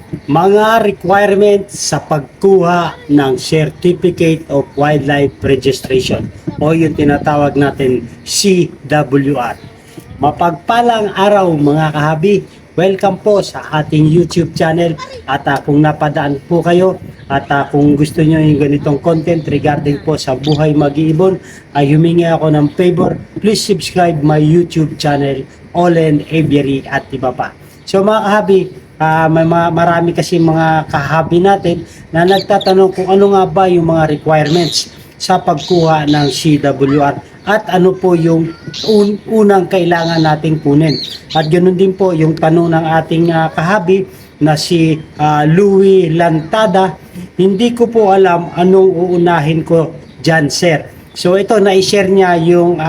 Mga requirements sa pagkuha ng Certificate of Wildlife Registration o yung tinatawag natin CWR. Mapagpalang araw mga kahabi, welcome po sa ating YouTube channel at kung napadaan po kayo at kung gusto nyo yung ganitong content regarding po sa buhay mag-iibon ay humingi ako ng favor, please subscribe my YouTube channel Olen Aviary at iba pa. So mga kahabi, marami kasi mga kahabi natin na nagtatanong kung ano nga ba yung mga requirements sa pagkuha ng CWR at ano po yung unang kailangan nating kunin. At ganoon din po yung tanong ng ating kahabi na si Louie Lantada. Hindi ko po alam anong uunahin ko dyan, sir. So ito, na-share niya yung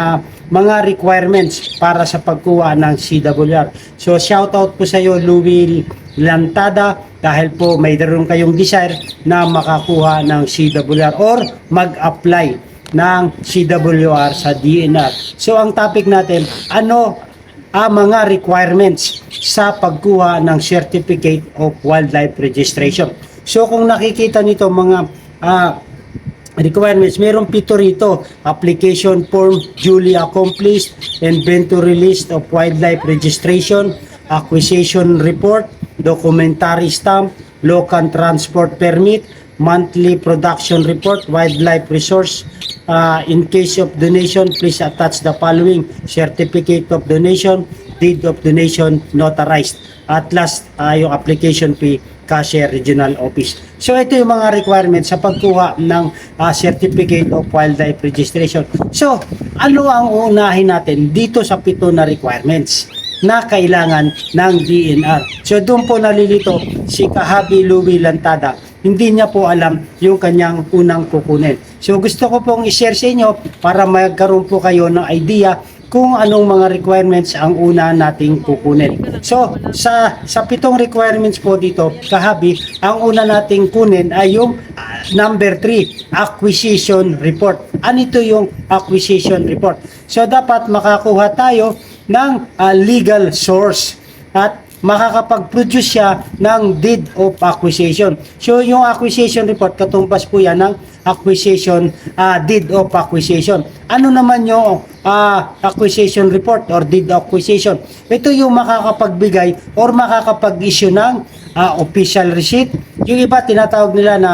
mga requirements para sa pagkuha ng CWR. So shoutout po sa iyo, Louie Lantada, dahil po mayroon kayong desire na makakuha ng CWR or mag-apply ng CWR sa DNR. So ang topic natin, ano ang mga requirements sa pagkuha ng Certificate of Wildlife Registration. So kung nakikita nito mga requirements, mayroong 7 rito: application form duly accomplished, inventory list of wildlife registration, acquisition report, documentary stamp, local transport permit, monthly production report, wildlife resource. In case of donation, please attach the following: certificate of donation, deed of donation notarized, at last yung application fee, cashier regional office. So ito yung mga requirements sa pagkuha ng Certificate of Wildlife Registration. So ano ang uunahin natin dito sa 7 na requirements na kailangan ng DNR? So doon po nalilito si kahabi Louie Lantada, hindi niya po alam yung kanyang unang kukunin. So gusto ko pong i-share sa inyo para magkaroon po kayo ng idea kung anong mga requirements ang una nating kukunin. So, sa 7 requirements po dito, kahabi, ang una nating kunin ay yung number 3, acquisition report. Ano ito yung acquisition report? So, dapat makakuha tayo ng legal source at makakapag-produce siya ng deed of acquisition. So, yung acquisition report, katumbas po yan ng acquisition, deed of acquisition. Ano naman yung acquisition report or deed of acquisition? Ito yung makakapagbigay or makakapag-issue ng official receipt. Yung iba tinatawag nila na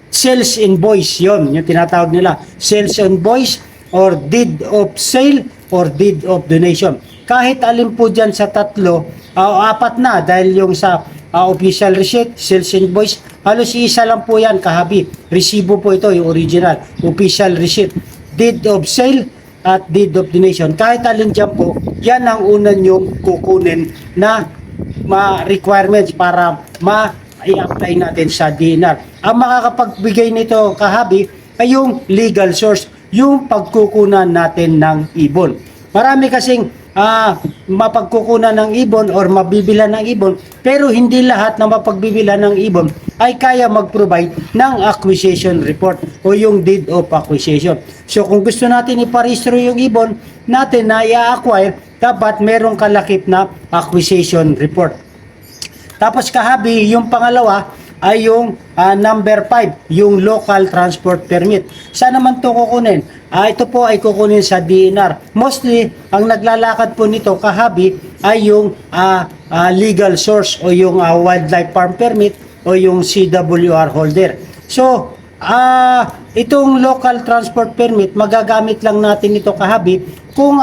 sales invoice. Yon yung tinatawag nila, sales invoice or deed of sale or deed of donation. Kahit alin po dyan sa 3, 4 na, dahil yung sa official receipt, sales invoice, halos isa lang po yan, kahabi. Resibo po ito, yung original, official receipt, deed of sale at deed of donation. Kahit alin dyan po, yan ang unan yung kukunin na requirements para i-apply natin sa DNR. Ang makakapagbigay nito, kahabi, ay yung legal source, yung pagkukunan natin ng ibon. Marami kasing mapagkukunan ng ibon or mabibilan ng ibon, pero hindi lahat na mapagbibilan ng ibon ay kaya mag-provide ng acquisition report o yung deed of acquisition. So kung gusto natin iparehistro yung ibon natin na i-acquire, dapat merong kalakip na acquisition report. Tapos kahabi, yung pangalawa ay yung number 5, yung local transport permit. Saan naman ito kukunin? Ito po ay kukunin sa DNR. Mostly, ang naglalakad po nito, kahabi, ay yung legal source o yung wildlife farm permit o yung CWR holder. So, itong local transport permit, magagamit lang natin ito, kahabi, kung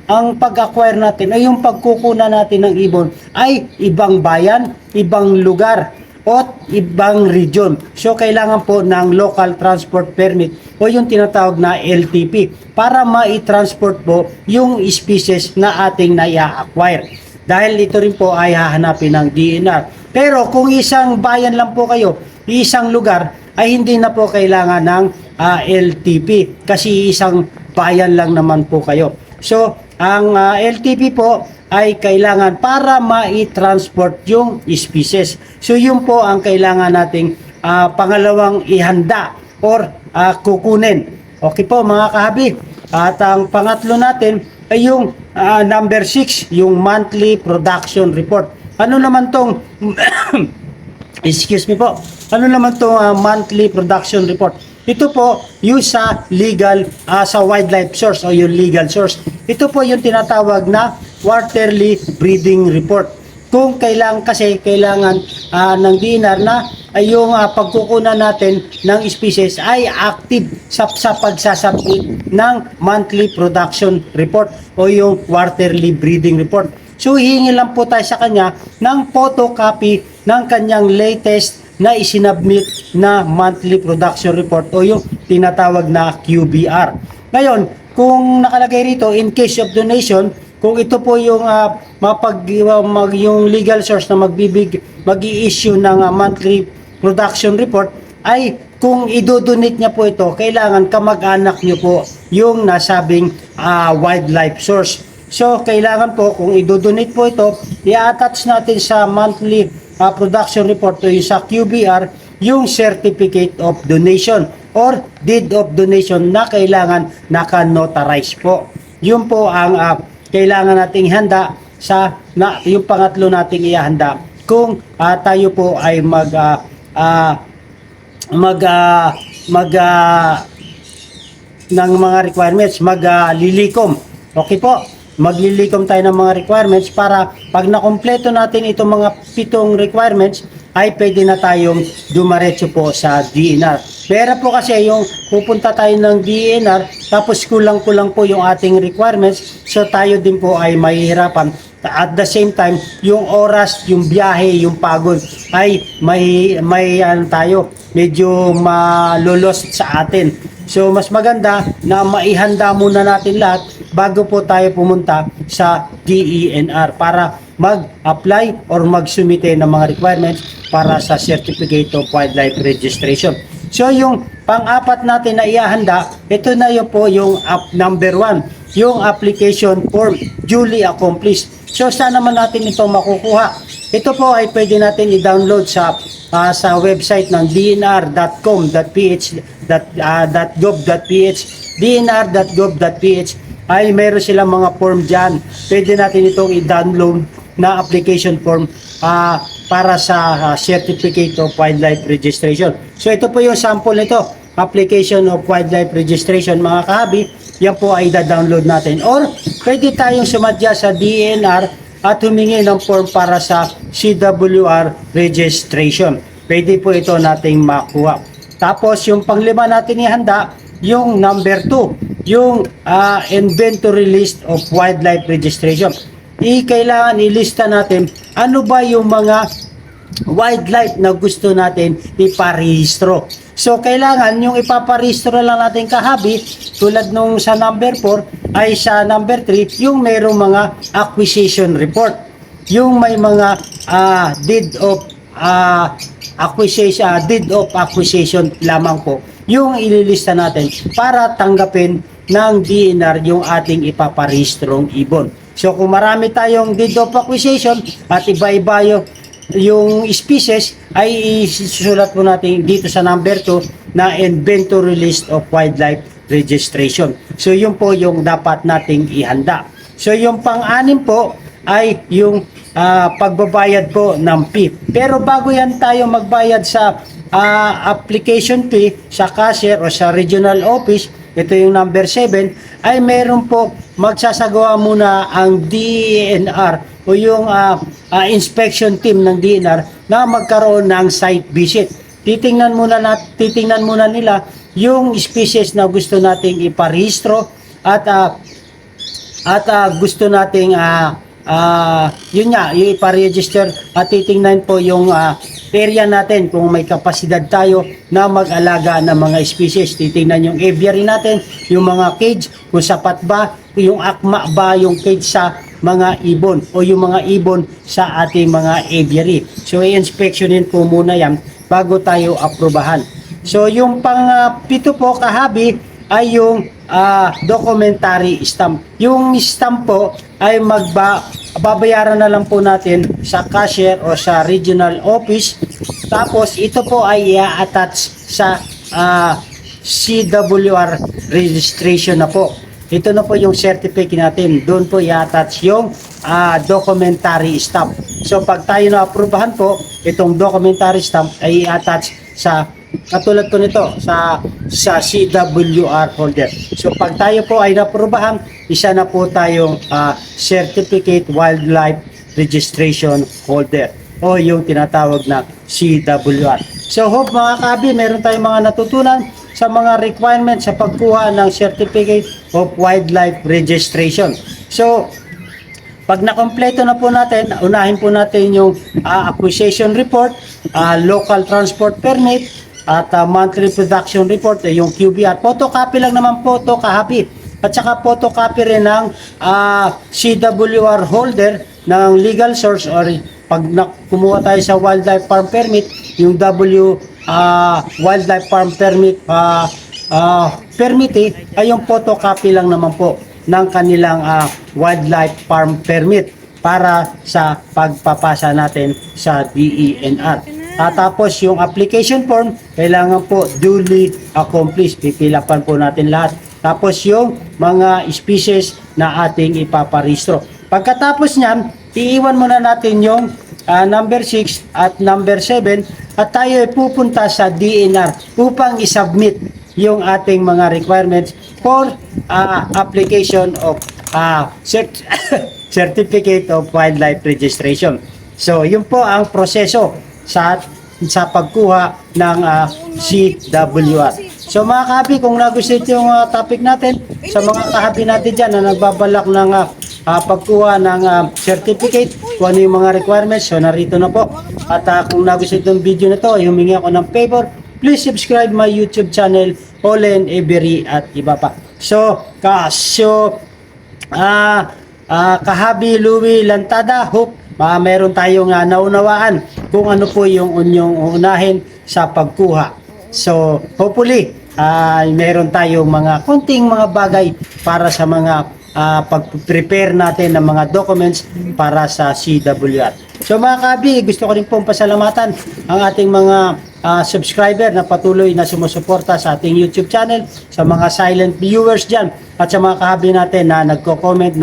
ang pag-acquire natin ay yung pagkukunan natin ng ibon ay ibang bayan, ibang lugar, o ibang region. So, kailangan po ng local transport permit o yung tinatawag na LTP para ma-transport po yung species na ating na-acquire. Dahil ito rin po ay hahanapin ng DNR. Pero kung isang bayan lang po kayo, isang lugar, ay hindi na po kailangan ng LTP kasi isang bayan lang naman po kayo. So, ang LTP po ay kailangan para ma-transport yung species. So yun po ang kailangan nating pangalawang ihanda or kukunin. Okay po mga kahabi. At ang pangatlo natin ay yung number 6, yung monthly production report. Ano naman tong excuse me po. Ano naman tong monthly production report? Ito po yung sa legal sa wildlife source o yung legal source. Ito po yung tinatawag na quarterly breeding report. Kung kailangan ng DNR na ay yung pagkukunan natin ng species ay active sa pagsasubmit ng monthly production report o yung quarterly breeding report. So hihingi lang po tayo sa kanya ng photocopy ng kanyang latest na isinubmit na monthly production report o yung tinatawag na QBR. Ngayon, kung nakalagay rito in case of donation, kung ito po yung yung legal source na mag-i-issue ng monthly production report, ay kung idodonate niya po ito, kailangan kamag-anak niyo po yung nasabing wildlife source. So, kailangan po, kung idodonate po ito, i-attach natin sa monthly production report o yung sa QBR, yung certificate of donation or deed of donation na kailangan naka-notarize po. Yun po ang kailangan nating handa yung pangatlo nating ihanda kung tayo po ay ng mga requirements, maglilikom. Okay po? Maglilikom tayo ng mga requirements para pag nakumpleto natin itong mga 7 requirements ay pwede na tayong dumaretso po sa DNR. Pero po kasi yung pupunta tayo ng DNR tapos kulang-kulang po yung ating requirements, so tayo din po ay mahihirapan. At the same time, yung oras, yung biyahe, yung pagod ay may tayo, medyo malulost sa atin. So mas maganda na maihanda muna natin lahat bago po tayo pumunta sa DENR para mag-apply or mag-sumite ng mga requirements para sa Certificate of Wildlife Registration. So yung pang-apat natin na ihahanda, ito na yun po yung number 1, yung application form duly accomplished. So saan naman natin ito makukuha? Ito po ay pwede natin i-download sa website ng dnr.gov.ph dnr.gov.ph ay meron silang mga form dyan. Pwede natin itong i-download na application form para sa Certificate of Wildlife Registration. So ito po yung sample nito, application of wildlife registration mga kahabi. Yan po ay da-download natin. Or pwede tayong sumadya sa DNR at humingi ng form para sa CWR registration. Pwede po ito nating makuha. Tapos yung panglima natin ihanda, yung number 2, yung inventory list of wildlife registration. Kailangan ilista natin ano ba yung mga wildlife na gusto natin iparehistro. So kailangan yung ipaparehistro lang natin kahabi, tulad nung sa number 4 ay sa number 3 yung mayroong mga acquisition report, yung may mga deed of acquisition lamang po yung ililista natin para tanggapin ng DNR yung ating ipaparehistrong ibon. So kung marami tayong deed of acquisition at iba-iba yung species, ay isusulat po natin dito sa number 2 na inventory list of wildlife registration. So yun po yung dapat nating ihanda. So yung pang-anim po ay yung pagbabayad po ng fee. Pero bago yan tayo magbayad sa application fee sa cashier o sa regional office, ito yung number 7, ay meron po magsasagawa muna ang DENR o yung inspection team ng DNR na magkaroon ng site visit. Titingnan muna nila yung species na gusto nating iparehistro at gusto nating yun nga, yung iparegister at titingnan po yung area natin kung may kapasidad tayo na mag-alaga ng mga species. Titingnan yung aviary natin, yung mga cage, kung sapat ba, yung akma ba yung cage sa mga ibon o yung mga ibon sa ating mga aviary. So i-inspectionin po muna yan bago tayo aprobahan. So yung pang-pito po kahabi ay yung documentary stamp. Yung stamp po ay babayaran na lang po natin sa cashier o sa regional office. Tapos ito po ay i-attach sa CWR registration na po. Ito na po yung certificate natin. Doon po i-attach yung documentary stamp. So pag tayo na-aprobahan po, itong documentary stamp ay i-attach sa katulad po nito sa CWR holder. So pag tayo po ay na-aprobahan, isa na po tayong Certificate Wildlife Registration Holder o yung tinatawag na CWR. So hope mga kabi, meron tayong mga natutunan sa mga requirements sa pagkuha ng Certificate of Wildlife Registration. So pag nakompleto na po natin, unahin po natin yung acquisition report, local transport permit, at monthly production report, yung QBR. Photocopy lang naman po ito, kahabi. At saka photocopy rin ng CWR holder ng legal source, or pag kumuha tayo sa wildlife farm permit, yung wildlife farm permit permit ay yung photocopy lang naman po ng kanilang wildlife farm permit para sa pagpapasa natin sa DENR. Tapos yung application form, kailangan po duly accomplished. Pipilapan po natin lahat. Tapos yung mga species na ating ipaparehistro. Pagkatapos niyan, iiwan muna natin yung number 6 at number 7 at tayo ay pupunta sa DENR upang isubmit yung ating mga requirements for application of Certificate of Wildlife Registration. So, yun po ang proseso sa pagkuha ng CWR. So mga kahabi, kung nagustuhan yung topic natin, sa mga kahabi natin dyan na nagbabalak ng pagkuha ng certificate, kung ano yung mga requirements, so narito na po. At kung nagustuhan itong video na to, humingi ako ng favor, please subscribe my YouTube channel, Olen Every at iba pa. So, kahabi Louie Lantada, hope meron tayong naunawaan kung ano po yung unyong unahin sa pagkuha. So, hopefully, meron tayong mga konting mga bagay para sa mga pag-prepare natin ng mga documents para sa CWR. So mga kabi, gusto ko rin pong pasalamatan ang ating mga subscriber na patuloy na sumusuporta sa ating YouTube channel, sa mga silent viewers dyan, at sa mga kahabi natin na nagko-comment,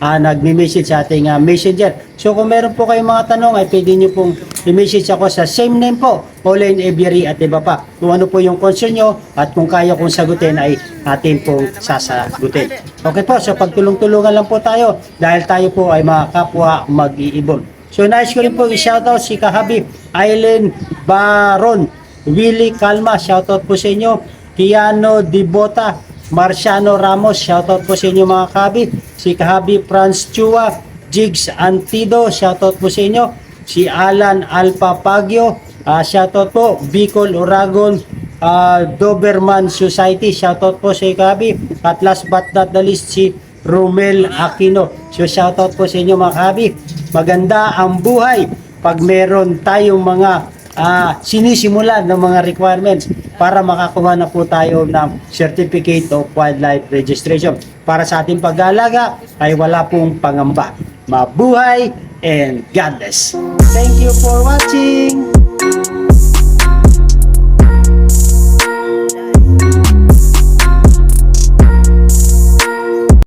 nagme-message sa ating messenger. So kung meron po kayong mga tanong, ay pwede nyo pong i-message ako sa same name po, Olen Every at iba pa. Kung ano po yung concern nyo at kung kaya kong sagutin ay atin pong sasagutin. Okay po, so pagtulong-tulungan lang po tayo dahil tayo po ay mga kapwa mag-iibon. So nais ko rin po i-shoutout si kahabi Aileen Baron, Willie Calma, shoutout po sa inyo, Kiano Dibota, Marciano Ramos, shoutout po sa inyo mga kahabi, si kahabi Franz Chua, Jigs Antido, shoutout po sa inyo, si Alan Alpha Pagyo, shoutout po, Bicol Oragon Doberman Society, shoutout po sa kahabi, at last but not the least si Romel Aquino. So shoutout po sa inyo mga kahabi. Maganda ang buhay pag meron tayong mga sinisimulan ng mga requirements para makakuha na po tayo ng Certificate of Wildlife Registration. Para sa ating pag-aalaga ay wala pong pangamba. Mabuhay and God bless. Thank you for watching.